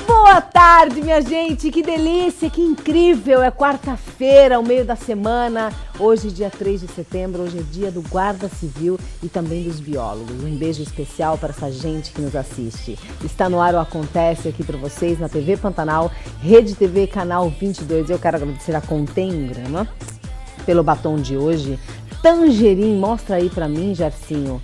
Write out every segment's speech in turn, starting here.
Boa tarde, minha gente, que delícia, que incrível, é quarta-feira, o meio da semana, hoje dia 3 de setembro, hoje é dia do Guarda Civil e também dos biólogos, um beijo especial para essa gente que nos assiste. Está no ar o Acontece aqui para vocês na TV Pantanal, Rede TV, Canal 22, eu quero agradecer a Contém Grama pelo batom de hoje. Tangerine, mostra aí para mim, Jarcinho.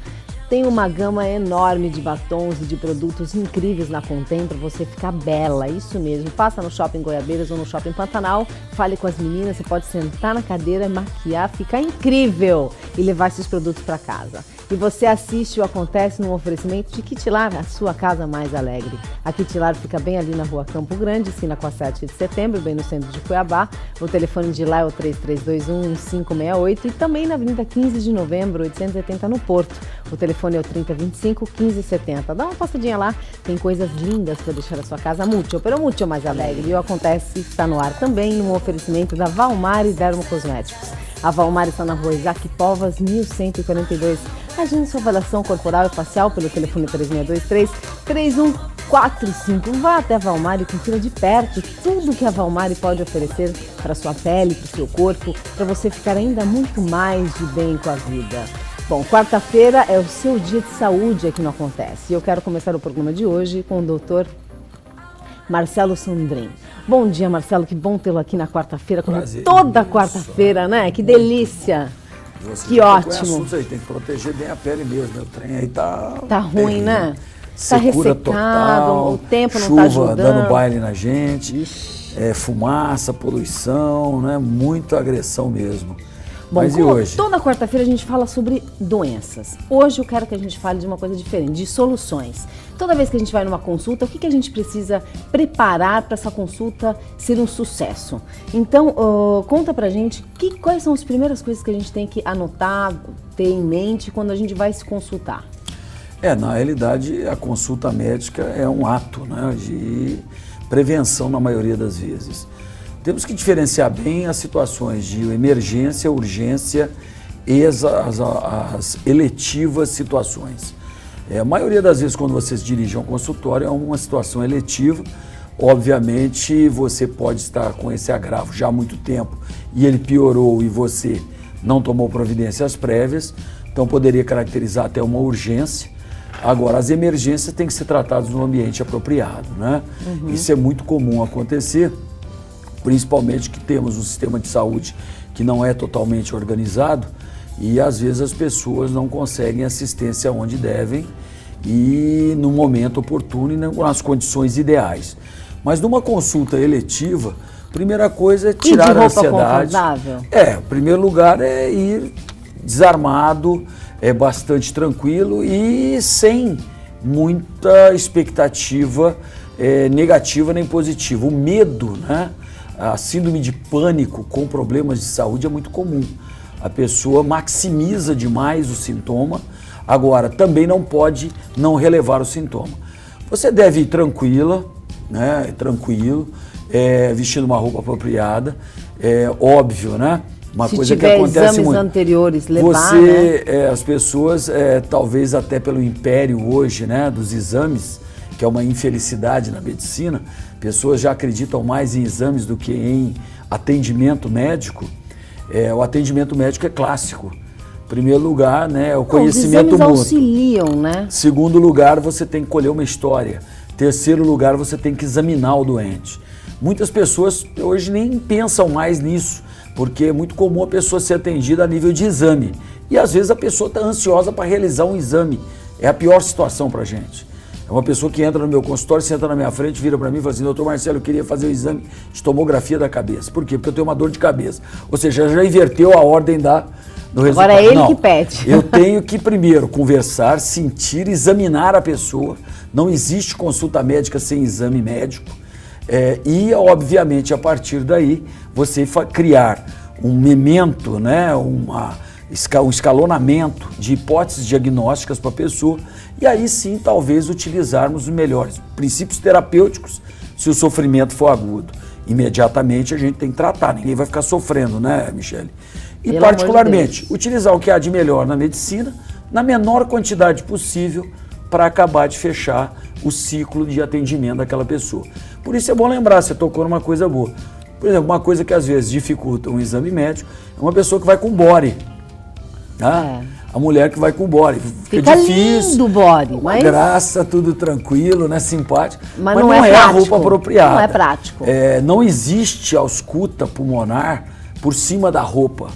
Tem uma gama enorme de batons e de produtos incríveis na Contém para você ficar bela, isso mesmo. Passa no Shopping Goiabeiras ou no Shopping Pantanal, fale com as meninas, você pode sentar na cadeira, maquiar, ficar incrível e levar esses produtos para casa. E você assiste o Acontece num oferecimento de Kitilar, a sua casa mais alegre. A Kitilar fica bem ali na rua Campo Grande, esquina com a 7 de setembro, bem no centro de Cuiabá. O telefone de lá é o 3321-1568 e também na Avenida 15 de Novembro, 880 no Porto. O telefone é o 3025-1570. Dá uma passadinha lá, tem coisas lindas para deixar a sua casa muito mais alegre. E o Acontece está no ar também num oferecimento da Valmar e Dermocosméticos. A Valmar está na rua Isaac Povas, 1142. Agende sua avaliação corporal e facial pelo telefone 3623-3145. Vá até a Valmar e confira de perto tudo que a Valmar pode oferecer para sua pele, para o seu corpo, para você ficar ainda muito mais de bem com a vida. Bom, quarta-feira é o seu dia de saúde aqui no Acontece. E eu quero começar o programa de hoje com o doutor Marcelo Sandrin. Bom dia, Marcelo, que bom tê-lo aqui na quarta-feira, como prazer, toda quarta-feira, né? Que delícia! Que ótimo! Aí, tem que proteger bem a pele mesmo, o trem aí tá ruim, terrível, né? Tá ressecado, total, o tempo não tá ajudando. Chuva dando baile na gente, fumaça, poluição, né? Muita agressão mesmo. Bom, mas e hoje? Toda quarta-feira a gente fala sobre doenças. Hoje eu quero que a gente fale de uma coisa diferente, de soluções. Toda vez que a gente vai numa consulta, o que a gente precisa preparar para essa consulta ser um sucesso? Então, conta pra gente quais são as primeiras coisas que a gente tem que anotar, ter em mente quando a gente vai se consultar. Na realidade, a consulta médica é um ato, né, de prevenção na maioria das vezes. Temos que diferenciar bem as situações de emergência, urgência e as eletivas situações. A maioria das vezes, quando vocês dirigem um consultório, é uma situação eletiva. Obviamente, você pode estar com esse agravo já há muito tempo e ele piorou e você não tomou providências prévias, então poderia caracterizar até uma urgência. Agora, as emergências têm que ser tratadas no ambiente apropriado, né? Isso é muito comum acontecer, principalmente que temos um sistema de saúde que não é totalmente organizado e às vezes as pessoas não conseguem assistência onde devem e no momento oportuno e nas condições ideais. Mas numa consulta eletiva, a primeira coisa é tirar a ansiedade. Em primeiro lugar é ir desarmado, bastante tranquilo e sem muita expectativa negativa nem positiva. O medo, né? A síndrome de pânico com problemas de saúde é muito comum. A pessoa maximiza demais o sintoma, agora também não pode não relevar o sintoma. Você deve ir tranquila, né? Tranquilo, vestindo uma roupa apropriada, óbvio, né? Uma Se coisa tiver que acontece exames muito. Anteriores, levar, né? As pessoas, talvez até pelo império hoje, né, dos exames, que é uma infelicidade na medicina, pessoas já acreditam mais em exames do que em atendimento médico. O atendimento médico é clássico. Em primeiro lugar, né, o conhecimento mútuo. Os exames auxiliam, né? Segundo lugar, você tem que colher uma história. Terceiro lugar, você tem que examinar o doente. Muitas pessoas hoje nem pensam mais nisso, porque é muito comum a pessoa ser atendida a nível de exame. E às vezes a pessoa está ansiosa para realizar um exame. É a pior situação para a gente. É uma pessoa que entra no meu consultório, senta na minha frente, vira para mim e fala assim: doutor Marcelo, eu queria fazer o exame de tomografia da cabeça. Por quê? Porque eu tenho uma dor de cabeça. Ou seja, já inverteu a ordem do resultado. Agora é ele que pede. Eu tenho que primeiro conversar, sentir, examinar a pessoa. Não existe consulta médica sem exame médico. E, obviamente, a partir daí, você criar um memento, né, um escalonamento de hipóteses diagnósticas para a pessoa e aí sim talvez utilizarmos os melhores princípios terapêuticos se o sofrimento for agudo. Imediatamente a gente tem que tratar, ninguém vai ficar sofrendo, né, Michele? E Pelo particularmente utilizar o que há de melhor na medicina na menor quantidade possível para acabar de fechar o ciclo de atendimento daquela pessoa. Por isso é bom lembrar, você tocou numa coisa boa. Por exemplo, uma coisa que às vezes dificulta um exame médico é uma pessoa que vai com body. Tá? A mulher que vai com body. Fica lindo o body, mas... graça, tudo tranquilo, né? Simpático. Mas não é a roupa apropriada. Não é prático. Não existe ausculta pulmonar por cima da roupa.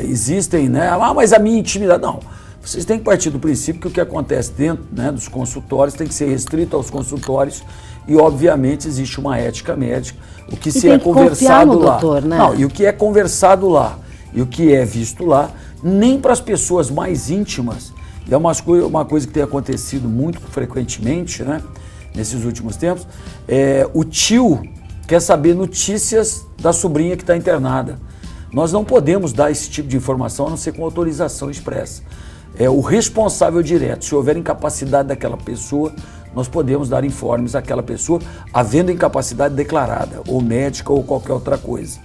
Existem, né? Mas a minha intimidade... Não. Vocês têm que partir do princípio que o que acontece dentro, né, dos consultórios tem que ser restrito aos consultórios e, obviamente, existe uma ética médica. O que se é conversado lá. Doutor, né? Não, e o que é conversado lá e o que é visto lá, nem para as pessoas mais íntimas, e é uma coisa que tem acontecido muito frequentemente, né, nesses últimos tempos, o tio quer saber notícias da sobrinha que está internada. Nós não podemos dar esse tipo de informação a não ser com autorização expressa. O responsável direto, se houver incapacidade daquela pessoa, nós podemos dar informes àquela pessoa, havendo incapacidade declarada, ou médica ou qualquer outra coisa.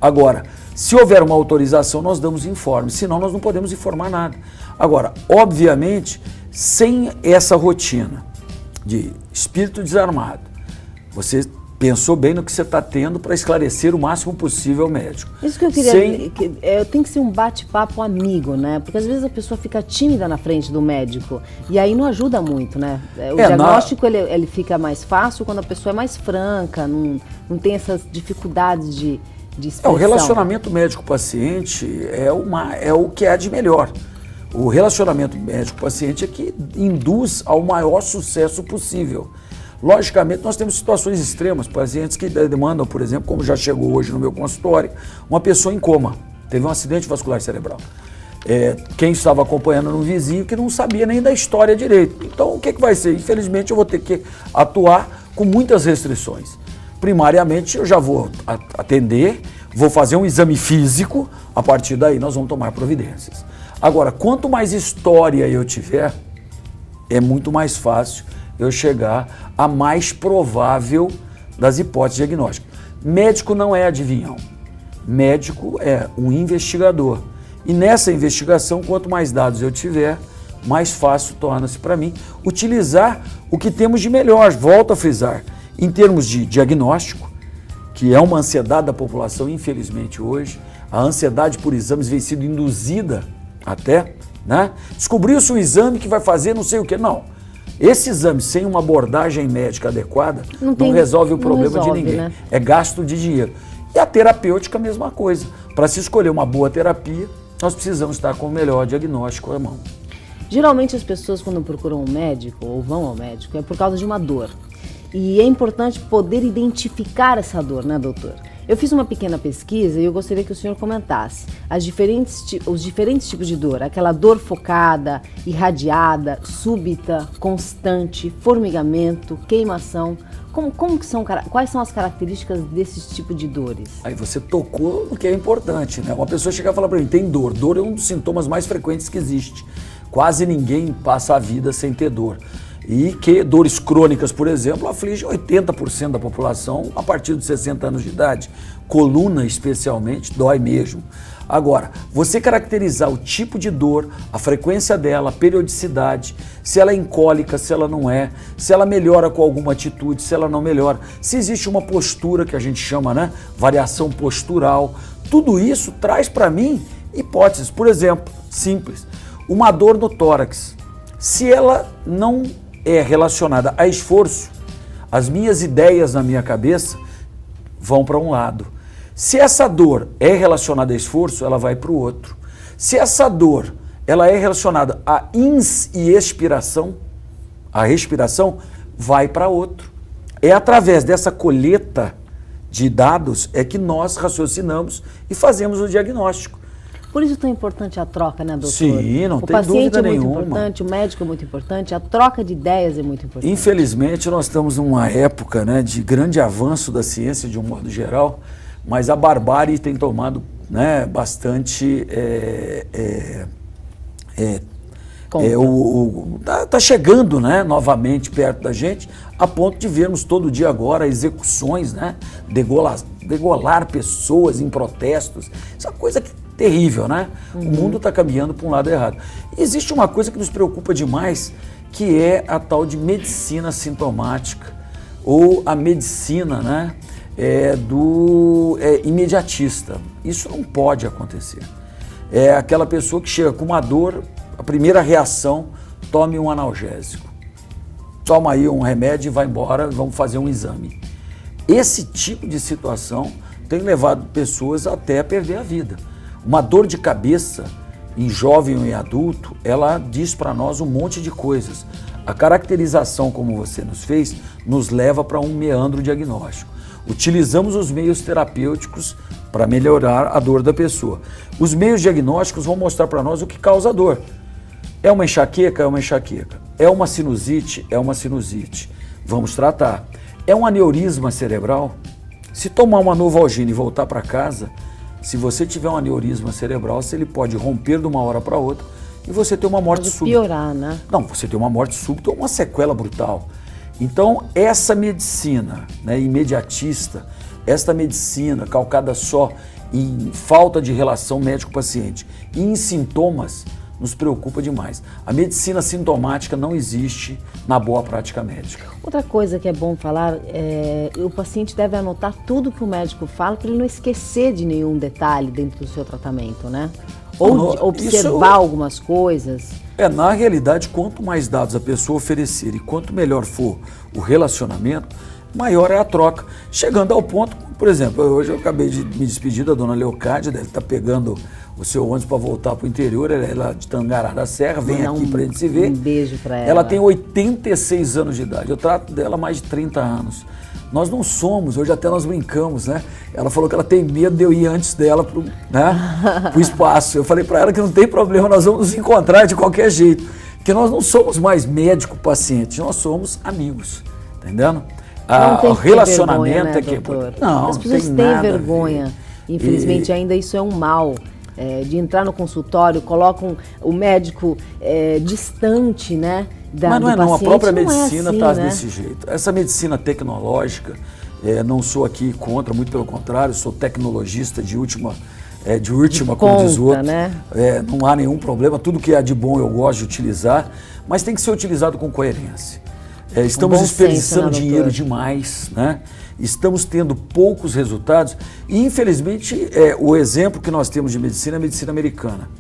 Agora, se houver uma autorização, nós damos informes, senão nós não podemos informar nada. Agora, obviamente, sem essa rotina de espírito desarmado, você pensou bem no que você está tendo para esclarecer o máximo possível o médico. Isso que eu queria... tem que ser um bate-papo amigo, né? Porque às vezes a pessoa fica tímida na frente do médico e aí não ajuda muito, né? O diagnóstico ele fica mais fácil quando a pessoa é mais franca, não tem essas dificuldades de expressão. O relacionamento médico-paciente é o que há de melhor. O relacionamento médico-paciente é que induz ao maior sucesso possível. Logicamente, nós temos situações extremas, pacientes que demandam, por exemplo, como já chegou hoje no meu consultório, uma pessoa em coma, teve um acidente vascular cerebral. Quem estava acompanhando era um vizinho que não sabia nem da história direito. Então, o que vai ser? Infelizmente, eu vou ter que atuar com muitas restrições. Primariamente, eu já vou atender, vou fazer um exame físico, a partir daí nós vamos tomar providências. Agora, quanto mais história eu tiver, é muito mais fácil eu chegar à mais provável das hipóteses diagnósticas. Médico não é adivinhão. Médico é um investigador. E nessa investigação, quanto mais dados eu tiver, mais fácil torna-se para mim utilizar o que temos de melhor. Volto a frisar, em termos de diagnóstico, que é uma ansiedade da população, infelizmente, hoje. A ansiedade por exames vem sendo induzida até, né? Descobriu-se um exame que vai fazer não sei o quê. Não. Esse exame, sem uma abordagem médica adequada, não resolve o problema de ninguém. Né? É gasto de dinheiro. E a terapêutica, a mesma coisa. Para se escolher uma boa terapia, nós precisamos estar com o melhor diagnóstico à mão. Geralmente as pessoas, quando procuram um médico ou vão ao médico, é por causa de uma dor. E é importante poder identificar essa dor, né, doutor? Eu fiz uma pequena pesquisa e eu gostaria que o senhor comentasse os diferentes tipos de dor. Aquela dor focada, irradiada, súbita, constante, formigamento, queimação. Quais são as características desses tipos de dores? Aí você tocou no que é importante, né? Uma pessoa chega e fala para mim, tem dor. Dor é um dos sintomas mais frequentes que existe. Quase ninguém passa a vida sem ter dor. E que dores crônicas, por exemplo, afligem 80% da população a partir dos 60 anos de idade. Coluna, especialmente, dói mesmo. Agora, você caracterizar o tipo de dor, a frequência dela, a periodicidade, se ela é incólica, se ela não é, se ela melhora com alguma atitude, se ela não melhora, se existe uma postura que a gente chama, né, variação postural, tudo isso traz para mim hipóteses. Por exemplo, simples, uma dor no tórax. Se ela não é relacionada a esforço, as minhas ideias na minha cabeça vão para um lado. Se essa dor é relacionada a esforço, ela vai para o outro. Se essa dor ela é relacionada a ins e expiração, a respiração vai para outro. É através dessa colheita de dados é que nós raciocinamos e fazemos o diagnóstico. Por isso é tão importante a troca, né, doutor? Sim, não tem dúvida nenhuma. O paciente é muito importante, o médico é muito importante, a troca de ideias é muito importante. Infelizmente, nós estamos numa época, né, de grande avanço da ciência, de um modo geral, mas a barbárie tem tomado, né, bastante... Tá chegando, né, novamente perto da gente, a ponto de vermos todo dia agora execuções, né, degolar pessoas em protestos. Isso é uma coisa terrível, né? O mundo está caminhando para um lado errado. E existe uma coisa que nos preocupa demais, que é a tal de medicina sintomática ou a medicina, né, imediatista. Isso não pode acontecer. É aquela pessoa que chega com uma dor, a primeira reação, tome um analgésico. Toma aí um remédio e vai embora, vamos fazer um exame. Esse tipo de situação tem levado pessoas até a perder a vida. Uma dor de cabeça em jovem ou em adulto, ela diz para nós um monte de coisas. A caracterização como você nos fez nos leva para um meandro diagnóstico. Utilizamos os meios terapêuticos para melhorar a dor da pessoa. Os meios diagnósticos vão mostrar para nós o que causa a dor. É uma enxaqueca? É uma enxaqueca. É uma sinusite? É uma sinusite. Vamos tratar. É um aneurisma cerebral? Se tomar uma Novalgina e voltar para casa, se você tiver um aneurisma cerebral, ele pode romper de uma hora para outra e você ter uma morte súbita. Piorar, né? Não, você ter uma morte súbita ou uma sequela brutal. Então, essa medicina, né, imediatista, esta medicina calcada só em falta de relação médico-paciente e em sintomas, nos preocupa demais. A medicina sintomática não existe na boa prática médica. Outra coisa que é bom falar, o paciente deve anotar tudo que o médico fala para ele não esquecer de nenhum detalhe dentro do seu tratamento, né? Ou observar algumas coisas. Na realidade, quanto mais dados a pessoa oferecer e quanto melhor for o relacionamento, maior é a troca. Chegando ao ponto, por exemplo, hoje eu acabei de me despedir da dona Leocádia, deve estar pegando o seu ônibus para voltar para o interior, ela é lá de Tangará da Serra, vem aqui para a gente se ver. Um beijo para ela. Ela tem 86 anos de idade, eu trato dela há mais de 30 anos. Nós não somos, hoje até nós brincamos, né? Ela falou que ela tem medo de eu ir antes dela pro espaço. Eu falei para ela que não tem problema, nós vamos nos encontrar de qualquer jeito. Porque nós não somos mais médico-paciente, nós somos amigos, entendendo? O relacionamento vergonha, né, doutor? Não, as pessoas têm vergonha. Infelizmente, ainda isso é um mal. De entrar no consultório, colocam o médico distante, né? Mas não é não, a própria medicina está assim, né? desse jeito. Essa medicina tecnológica, não sou aqui contra, muito pelo contrário, sou tecnologista de última, como diz o outro. Né? Não há nenhum problema, tudo que é de bom eu gosto de utilizar, mas tem que ser utilizado com coerência. Estamos desperdiçando dinheiro demais, né? Estamos tendo poucos resultados e, infelizmente, o exemplo que nós temos de medicina é a medicina americana,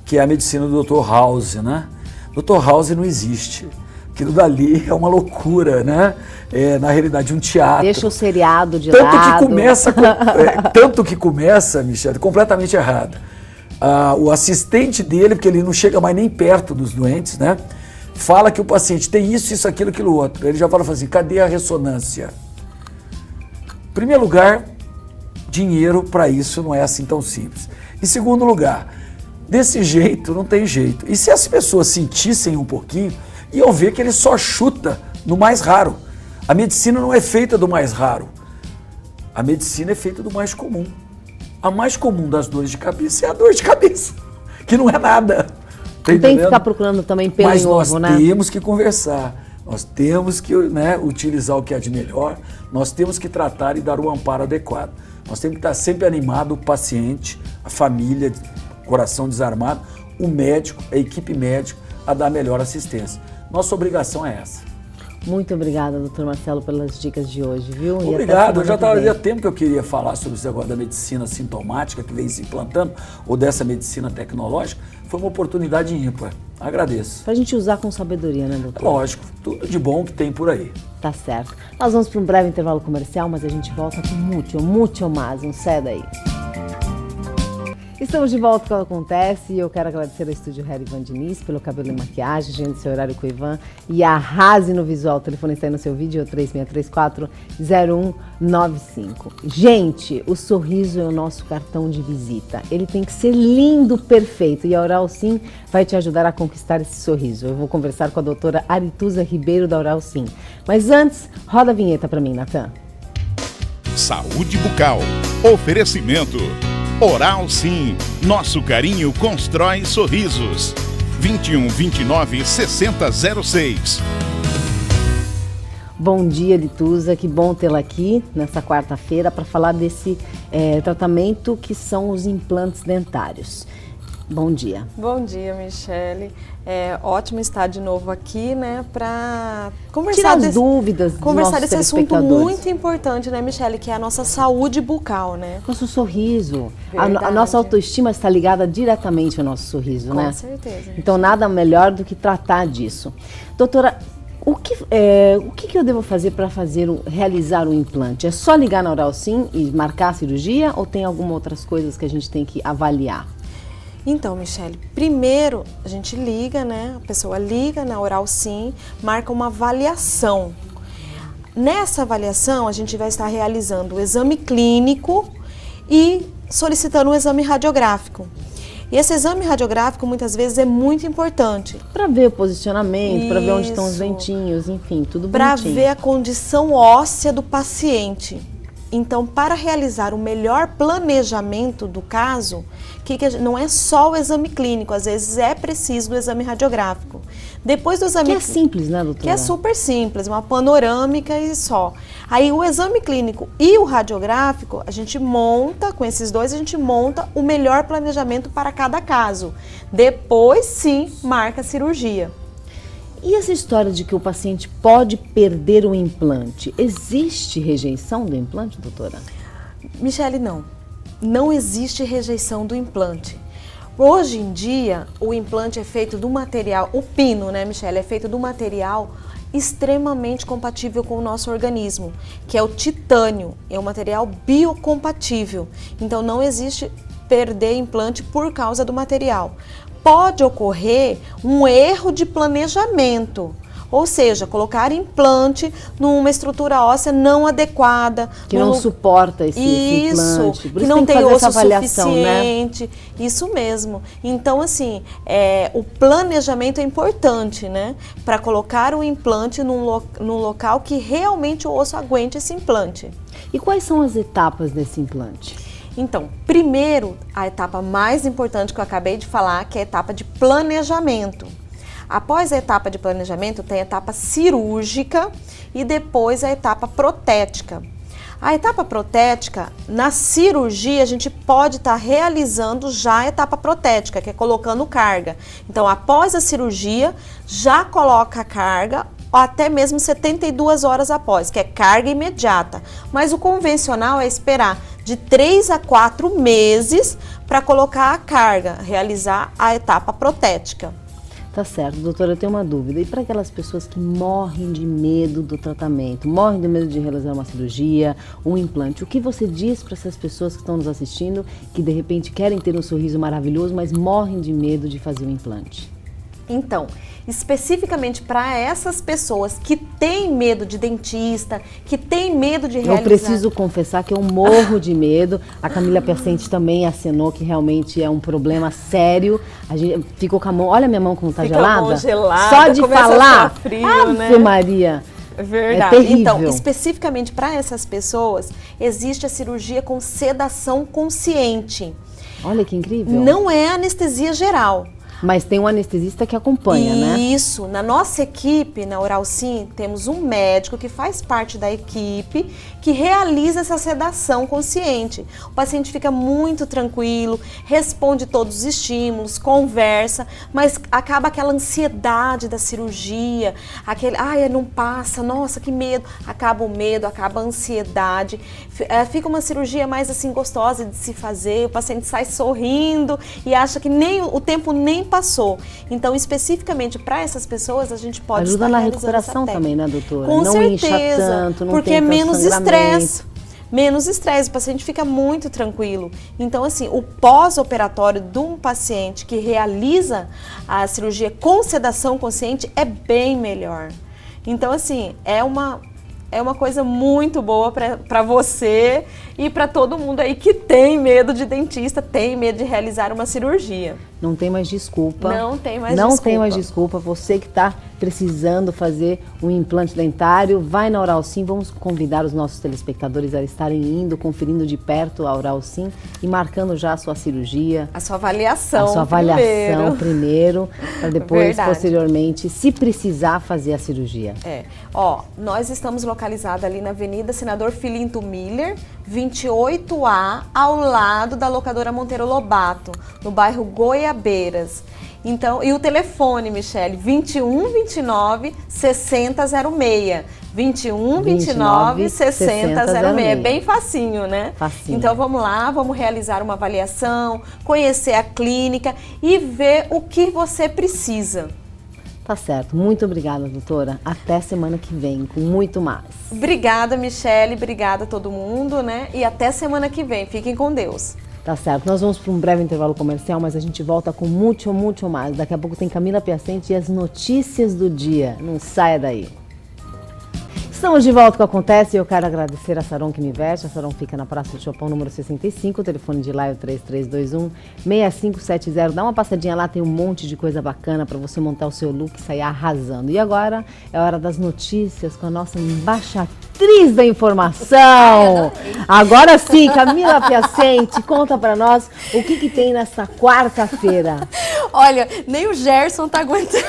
que é a medicina do Dr. House, né? Dr. House não existe. Aquilo dali é uma loucura, né? Na realidade, um teatro. Deixa o seriado de tanto lado. Tanto que começa, Michele, completamente errado. O assistente dele, porque ele não chega mais nem perto dos doentes, né? Fala que o paciente tem isso, aquilo, aquilo outro. Ele já fala assim, cadê a ressonância? Em primeiro lugar, dinheiro para isso não é assim tão simples. Em segundo lugar, desse jeito não tem jeito. E se as pessoas sentissem um pouquinho, iam ver que ele só chuta no mais raro. A medicina não é feita do mais raro. A medicina é feita do mais comum. A mais comum das dores de cabeça é a dor de cabeça, que não é nada. Não tem que ficar procurando também pelo em ovo, né? Mas nós temos que conversar, nós temos que utilizar o que é de melhor, nós temos que tratar e dar o amparo adequado. Nós temos que estar sempre animado, o paciente, a família, coração desarmado, o médico, a equipe médica, a dar melhor assistência. Nossa obrigação é essa. Muito obrigada, doutor Marcelo, pelas dicas de hoje, viu? Obrigado, eu já estava há tempo que eu queria falar sobre esse negócio da medicina sintomática que vem se implantando, ou dessa medicina tecnológica. Foi uma oportunidade ímpar. Agradeço. Pra gente usar com sabedoria, né, doutor? Lógico, tudo de bom que tem por aí. Tá certo. Nós vamos para um breve intervalo comercial, mas a gente volta com muito mais. Não sai daí. Estamos de volta com o Acontece e eu quero agradecer ao Estúdio Harry Van Diniz pelo cabelo e maquiagem, gente, seu horário com o Ivan, e arrase no visual. O telefone está aí no seu vídeo, 3634-0195. Gente, o sorriso é o nosso cartão de visita. Ele tem que ser lindo, perfeito, e a Oral Sim vai te ajudar a conquistar esse sorriso. Eu vou conversar com a doutora Arituza Ribeiro da Oral Sim. Mas antes, roda a vinheta para mim, Natan. Saúde bucal. Oferecimento. Oral Sim, nosso carinho constrói sorrisos. 2129-6006. Bom dia, Arituza, que bom tê-la aqui nessa quarta-feira para falar desse tratamento que são os implantes dentários. Bom dia. Bom dia, Michele. É ótimo estar de novo aqui, né, para tirar as dúvidas dos conversar nossos desse assunto telespectadores. muito importante, né, Michele, que é a nossa saúde bucal, né? Nosso sorriso. A Verdade. nossa autoestima está ligada diretamente ao nosso sorriso, né? Com certeza. Então, nada melhor do que tratar disso. Doutora, o que eu devo fazer para realizar um implante? É só ligar na Oral Sim e marcar a cirurgia ou tem algumas outras coisas que a gente tem que avaliar? Então, Michele, primeiro a gente liga, né? A pessoa liga na Oral Sim, marca uma avaliação. Nessa avaliação, a gente vai estar realizando o exame clínico e solicitando um exame radiográfico. E esse exame radiográfico, muitas vezes, é muito importante. Para ver o posicionamento, para ver onde estão os Isso. dentinhos, enfim, tudo Para bonitinho. ver a condição óssea do paciente. Então, para realizar o melhor planejamento do caso, não é só o exame clínico, às vezes é preciso do exame radiográfico. Depois do exame Que é simples, né, doutora? Que é super simples, uma panorâmica e só. Aí o exame clínico e o radiográfico, a gente monta, com esses dois, a gente monta o melhor planejamento para cada caso. Depois, sim, marca a cirurgia. E essa história de que o paciente pode perder o implante, existe rejeição do implante, doutora? Michele, não. Não existe rejeição do implante. Hoje em dia, o implante é feito do material, o pino, né, Michele, é feito do material extremamente compatível com o nosso organismo, que é o titânio, é um material biocompatível. Então, não existe perder implante por causa do material. Pode ocorrer um erro de planejamento, ou seja, colocar implante numa estrutura óssea não adequada. Que não suporta esse implante. Por que isso não tem tem que fazer osso essa avaliação, suficiente. Né? Isso mesmo. Então, assim, o planejamento é importante, né? Para colocar o implante num local que realmente o osso aguente esse implante. E quais são as etapas desse implante? Então, primeiro, a etapa mais importante que eu acabei de falar, que é a etapa de planejamento. Após a etapa de planejamento, tem a etapa cirúrgica e depois a etapa protética. A etapa protética, na cirurgia, a gente pode estar realizando já a etapa protética, que é colocando carga. Então, após a cirurgia, já coloca a carga, até mesmo 72 horas após, que é carga imediata. Mas o convencional é esperar de 3 a 4 meses para colocar a carga, realizar a etapa protética. Tá certo, doutora, eu tenho uma dúvida. E para aquelas pessoas que morrem de medo do tratamento, morrem de medo de realizar uma cirurgia, um implante, o que você diz para essas pessoas que estão nos assistindo, que de repente querem ter um sorriso maravilhoso, mas morrem de medo de fazer o implante? Então, especificamente para essas pessoas que têm medo de dentista, que têm medo de realizar... Eu preciso confessar que eu morro de medo. A Camila Persente também acenou que realmente é um problema sério. A gente ficou com a mão... Olha minha mão como tá gelada. A mão gelada. Só de começa falar. a ficar frio, Ave né? Maria. Verdade. É terrível. Então, especificamente para essas pessoas, existe a cirurgia com sedação consciente. Olha que incrível. Não é anestesia geral. Mas tem um anestesista que acompanha, né? Isso. Na nossa equipe, na Oral Sim, temos um médico que faz parte da equipe que realiza essa sedação consciente. O paciente fica muito tranquilo, responde todos os estímulos, conversa, mas acaba aquela ansiedade da cirurgia, aquele, não passa, nossa, que medo. Acaba o medo, acaba a ansiedade. Fica uma cirurgia mais assim gostosa de se fazer, o paciente sai sorrindo e acha que o tempo nem passou. Então, especificamente para essas pessoas, a gente pode ajuda estar na realizando recuperação essa também, né, doutora? Com não certeza, incha tanto, não porque tem é tanto menos sangramento. estresse. Menos estresse, o paciente fica muito tranquilo. Então, assim, o pós-operatório de um paciente que realiza a cirurgia com sedação consciente é bem melhor. Então, assim, é uma coisa muito boa para você e para todo mundo aí que tem medo de dentista, tem medo de realizar uma cirurgia. Não tem mais desculpa. Não tem mais Não desculpa. tem mais desculpa. Você que está precisando fazer um implante dentário, vai na Oral Sim. Vamos convidar os nossos telespectadores a estarem indo, conferindo de perto a Oral Sim e marcando já a sua cirurgia. A sua avaliação. A sua avaliação primeiro para depois, Verdade. posteriormente, se precisar, fazer a cirurgia. Ó, nós estamos localizados ali na Avenida Senador Filinto Miller, 28A, ao lado da locadora Monteiro Lobato, no bairro Goiabeiras. Então, e o telefone, Michele, 2129 6006. 2129 6006. É bem facinho, né? Facinho. Então vamos lá, vamos realizar uma avaliação, conhecer a clínica e ver o que você precisa. Tá certo. Muito obrigada, doutora. Até semana que vem, com muito mais. Obrigada, Michele. Obrigada a todo mundo, né? E até semana que vem. Fiquem com Deus. Tá certo. Nós vamos para um breve intervalo comercial, mas a gente volta com muito mais. Daqui a pouco tem Camila Piacente e as notícias do dia. Não saia daí. Estamos de volta com o Acontece e eu quero agradecer a Saron que me veste. A Saron fica na Praça do Chopin, número 65, o telefone de lá é o 3321-6570. Dá uma passadinha lá, tem um monte de coisa bacana para você montar o seu look e sair arrasando. E agora é hora das notícias com a nossa embaixatriz da informação. Agora sim, Camila Piacente, conta para nós o que tem nesta quarta-feira. Olha, nem o Gerson tá aguentando.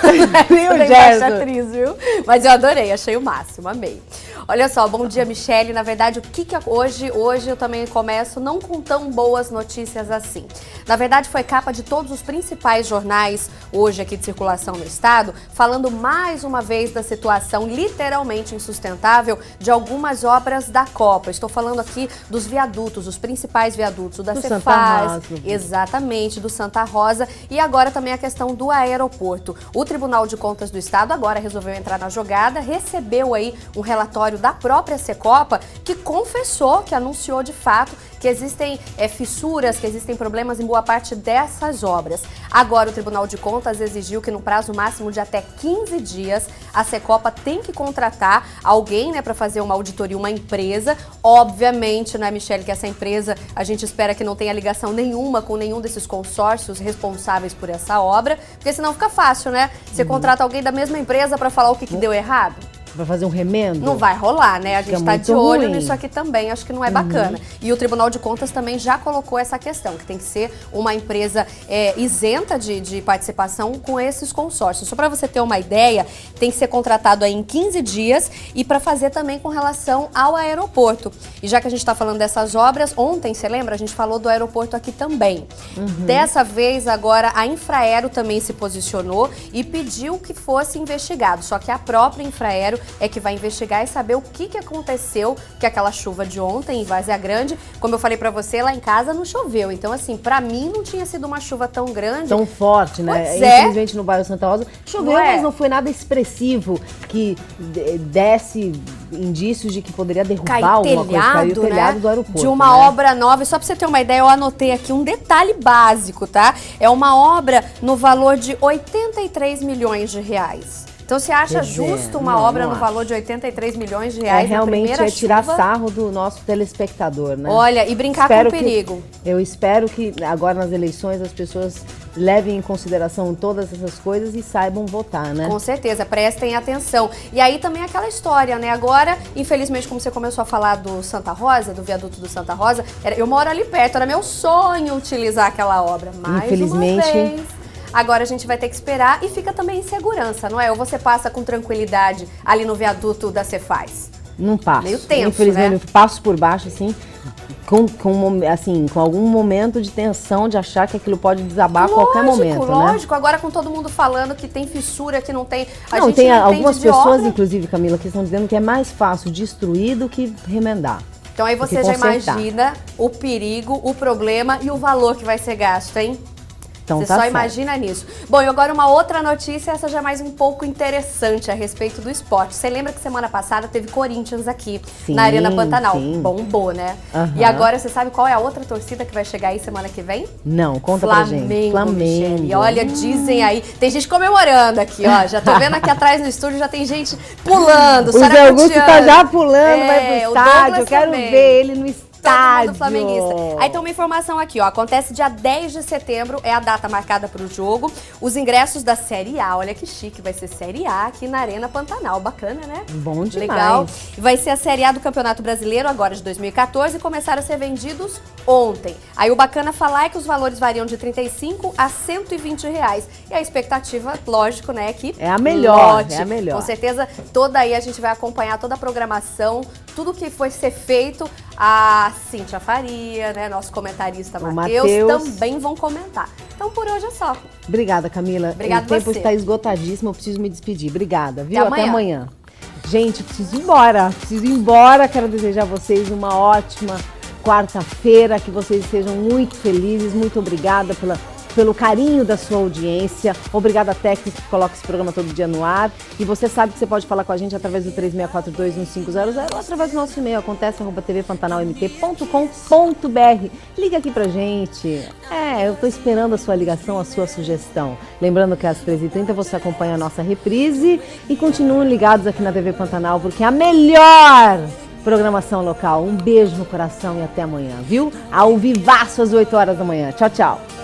Nem o Gerson. Gerson. Viu? Mas eu adorei, achei o máximo, amei. Olha só, bom dia, Michele. Na verdade, hoje eu também começo não com tão boas notícias assim. Na verdade, foi capa de todos os principais jornais hoje aqui de circulação no estado, falando mais uma vez da situação literalmente insustentável de algumas obras da Copa. Estou falando aqui dos viadutos, os principais viadutos, o da Cefaz, exatamente, do Santa Rosa, e agora também a questão do aeroporto. O Tribunal de Contas do Estado agora resolveu entrar na jogada, recebeu aí um relatório da própria Secopa, que confessou, que anunciou de fato que existem fissuras, que existem problemas em boa parte dessas obras. Agora o Tribunal de Contas exigiu que no prazo máximo de até 15 dias a Secopa tem que contratar alguém, né, para fazer uma auditoria, uma empresa. Obviamente, né, Michele, que essa empresa a gente espera que não tenha ligação nenhuma com nenhum desses consórcios responsáveis por essa obra, porque senão fica fácil, né? Você contrata alguém da mesma empresa para falar o que deu errado. Vai fazer um remendo? Não vai rolar, né? A gente está de olho nisso aqui também, acho que não é bacana. E o Tribunal de Contas também já colocou essa questão, que tem que ser uma empresa isenta de participação com esses consórcios. Só para você ter uma ideia, tem que ser contratado aí em 15 dias e para fazer também com relação ao aeroporto. E já que a gente está falando dessas obras, ontem, você lembra? A gente falou do aeroporto aqui também. Dessa vez, agora, a Infraero também se posicionou e pediu que fosse investigado. Só que a própria Infraero é que vai investigar e saber o que aconteceu, que aquela chuva de ontem em Várzea Grande, como eu falei pra você, lá em casa não choveu. Então, assim, pra mim não tinha sido uma chuva tão grande. Tão forte, né? Pois é. Infelizmente no bairro Santa Rosa choveu, mas não foi nada expressivo que desse indícios de que poderia derrubar alguma coisa. Caiu o telhado do aeroporto. De uma obra nova. E só pra você ter uma ideia, eu anotei aqui um detalhe básico, tá? É uma obra no valor de 83 milhões de reais. Então, você acha justo uma obra no valor de 83 milhões de reais na primeira chuva? Realmente tirar sarro do nosso telespectador, né? Olha, e brincar com o perigo. Eu espero que agora nas eleições as pessoas levem em consideração todas essas coisas e saibam votar, né? Com certeza, prestem atenção. E aí também aquela história, né? Agora, infelizmente, como você começou a falar do Santa Rosa, do viaduto do Santa Rosa, eu moro ali perto, era meu sonho utilizar aquela obra. Infelizmente, uma vez. Agora a gente vai ter que esperar e fica também em segurança, não é? Ou você passa com tranquilidade ali no viaduto da Cefaz? Não passo. Meio tenso, infelizmente, né? eu passo por baixo, assim, com algum momento de tensão, de achar que aquilo pode desabar a qualquer momento, Lógico, né? Agora com todo mundo falando que tem fissura, que não tem... Tem algumas pessoas, inclusive, Camila, que estão dizendo que é mais fácil destruir do que remendar. Então aí você já imagina o perigo, o problema e o valor que vai ser gasto, hein? Então, você só imagina nisso. Bom, e agora uma outra notícia, essa já mais um pouco interessante a respeito do esporte. Você lembra que semana passada teve Corinthians aqui na Arena Pantanal? Sim. Bombou, né? E agora você sabe qual é a outra torcida que vai chegar aí semana que vem? Não, conta pra gente. Flamengo. E olha, dizem aí, tem gente comemorando aqui, ó. Já tô vendo aqui atrás no estúdio, já tem gente pulando. O Zé Augusto tá já pulando, vai pro estádio. Eu quero ver ele no estádio. estádio. Todo mundo flamenguista. Aí tem uma informação aqui, ó. Acontece dia 10 de setembro, é a data marcada para o jogo. Os ingressos da Série A, olha que chique, vai ser Série A aqui na Arena Pantanal. Bacana, né? Bom demais. Legal. Vai ser a Série A do Campeonato Brasileiro, agora de 2014, e começaram a ser vendidos ontem. Aí o bacana falar é que os valores variam de 35 a 120 reais. E a expectativa, lógico, né, que é a melhor, lote. é a melhor. Com certeza, toda aí a gente vai acompanhar toda a programação, tudo que foi ser feito. A Cíntia Faria, né, nosso comentarista Matheus, também vão comentar. Então, por hoje é só. Obrigada, Camila. Obrigada o tempo você. está esgotadíssimo, eu preciso me despedir. Obrigada, viu? Até amanhã. Gente, preciso ir embora. Quero desejar a vocês uma ótima quarta-feira, que vocês sejam muito felizes. Muito obrigada pelo carinho da sua audiência. Obrigada, técnico, que coloca esse programa todo dia no ar. E você sabe que você pode falar com a gente através do 3642-1500 ou através do nosso e-mail, acontece@tvpantanalmt.com.br. Liga aqui pra gente. Eu tô esperando a sua ligação, a sua sugestão. Lembrando que às 13h30 você acompanha a nossa reprise e continuem ligados aqui na TV Pantanal, porque é a melhor programação local. Um beijo no coração e até amanhã, viu? Ao vivaço às 8 horas da manhã. Tchau, tchau.